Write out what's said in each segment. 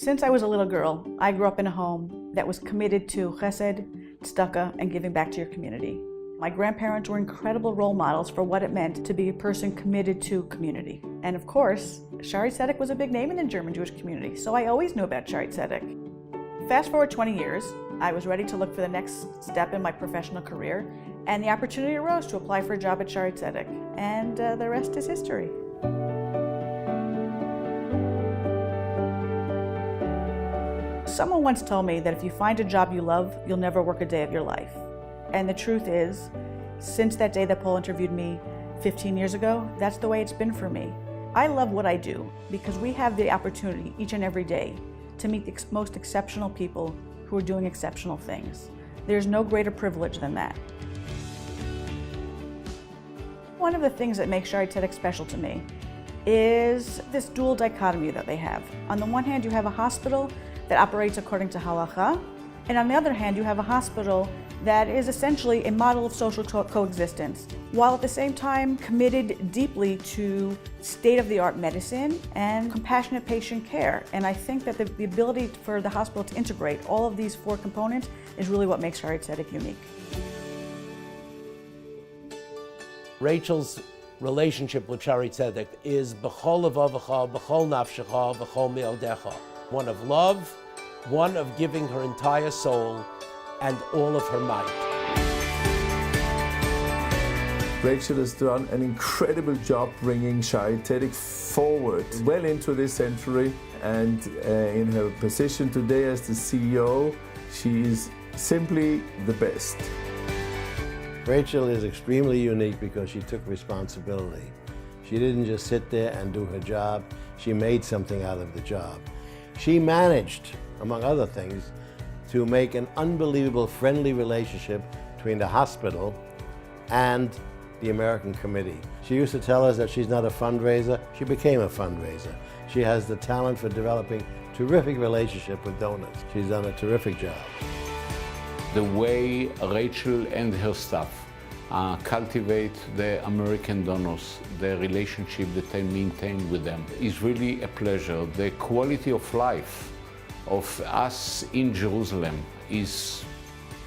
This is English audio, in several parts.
Since I was a little girl, I grew up in a home that was committed to chesed, tzedakah, and giving back to your community. My grandparents were incredible role models for what it meant to be a person committed to community. And of course, Shaare Zedek was a big name in the German Jewish community, so I always knew about Shaare Zedek. Fast forward 20 years, I was ready to look for the next step in my professional career, and the opportunity arose to apply for a job at Shaare Zedek, and the rest is history. Someone once told me that if you find a job you love, you'll never work a day of your life. And the truth is, since that day that Paul interviewed me 15 years ago, that's the way it's been for me. I love what I do because we have the opportunity each and every day to meet the most exceptional people who are doing exceptional things. There's no greater privilege than that. One of the things that makes Shaare Zedek special to me is this dual dichotomy that they have. On the one hand, you have a hospital that operates according to halacha, and on the other hand, you have a hospital that is essentially a model of social coexistence, while at the same time committed deeply to state-of-the-art medicine and compassionate patient care. And I think that the ability for the hospital to integrate all of these four components is really what makes Shaare Zedek unique. Rachel's relationship with Shaare Zedek is b'chol levavecha, b'chol nafshecha, b'chol me'odecha. One of love, one of giving her entire soul and all of her might. Rachel has done an incredible job bringing Shaare Zedek forward well into this century, and in her position today as the CEO, she is simply the best. Rachel is extremely unique because she took responsibility. She didn't just sit there and do her job, she made something out of the job. She managed, among other things, to make an unbelievable friendly relationship between the hospital and the American Committee. She used to tell us that she's not a fundraiser, she became a fundraiser. She has the talent for developing terrific relationship with donors. She's done a terrific job. The way Rachel and her staff cultivate the American donors, the relationship that they maintain with them is really a pleasure. The quality of life of us in Jerusalem is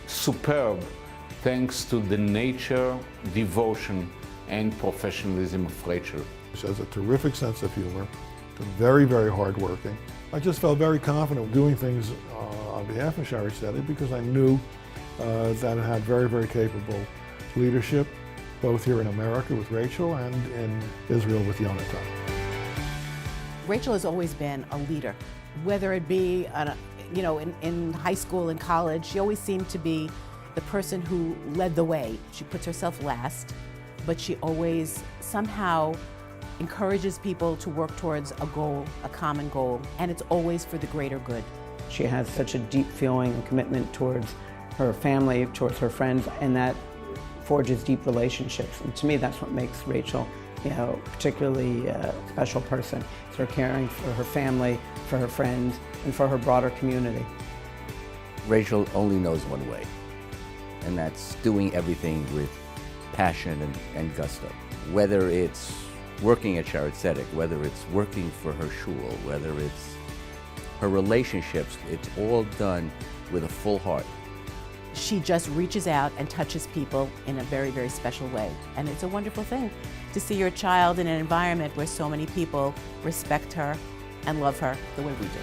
superb thanks to the nature, devotion, and professionalism of Rachel. She has a terrific sense of humor, very, very hardworking. I just felt very confident doing things on behalf of Shaare Zedek because I knew that it had very, very capable leadership, both here in America with Rachel and in Israel with Yonatan. Rachel has always been a leader, whether it be in high school and college. She always seemed to be the person who led the way. She puts herself last, but she always somehow encourages people to work towards a goal, a common goal, and it's always for the greater good. She has such a deep feeling and commitment towards her family, towards her friends, and that forges deep relationships. And to me, that's what makes Rachel, particularly a special person. It's her caring for her family, for her friends, and for her broader community. Rachel only knows one way, and that's doing everything with passion and gusto. Whether it's working at Shaare Zedek, whether it's working for her shul, whether it's her relationships, it's all done with a full heart. She just reaches out and touches people in a very, very special way. And it's a wonderful thing to see your child in an environment where so many people respect her and love her the way we do.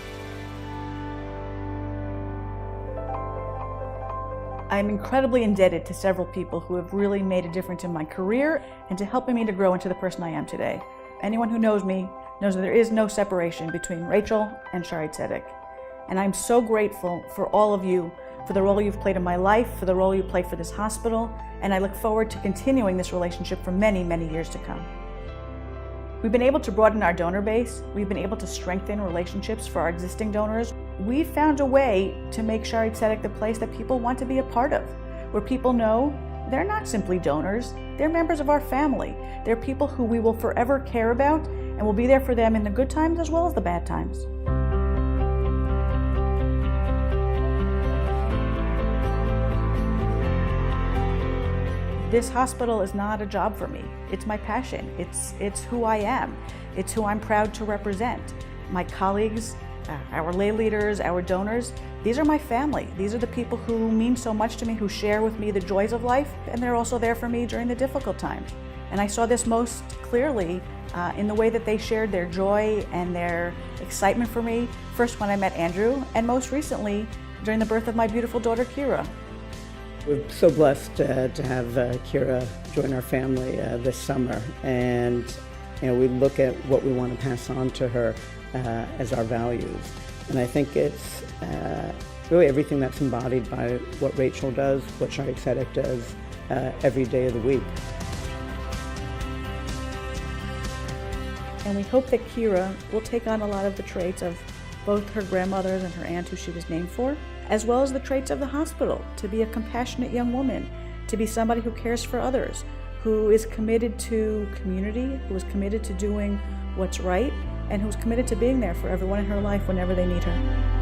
I'm incredibly indebted to several people who have really made a difference in my career and to helping me to grow into the person I am today. Anyone who knows me knows that there is no separation between Rachel and Shaare Zedek. And I'm so grateful for all of you, for the role you've played in my life, for the role you play for this hospital, and I look forward to continuing this relationship for many, many years to come. We've been able to broaden our donor base. We've been able to strengthen relationships for our existing donors. We've found a way to make Shaare Zedek the place that people want to be a part of, where people know they're not simply donors, they're members of our family. They're people who we will forever care about and will be there for them in the good times as well as the bad times. This hospital is not a job for me. It's my passion. It's who I am. It's who I'm proud to represent. My colleagues our lay leaders, our donors. These are my family. These are the people who mean so much to me, who share with me the joys of life, and they're also there for me during the difficult times. And I saw this most clearly in the way that they shared their joy and their excitement for me, first when I met Andrew, and most recently during the birth of my beautiful daughter, Kira. We're so blessed to have Kira join our family this summer, and we look at what we want to pass on to her as our values. And I think it's really everything that's embodied by what Rachel does, what Shaare Zedek does every day of the week. And we hope that Kira will take on a lot of the traits of both her grandmothers and her aunt who she was named for, as well as the traits of the hospital, to be a compassionate young woman, to be somebody who cares for others, who is committed to community, who is committed to doing what's right, and who's committed to being there for everyone in her life whenever they need her.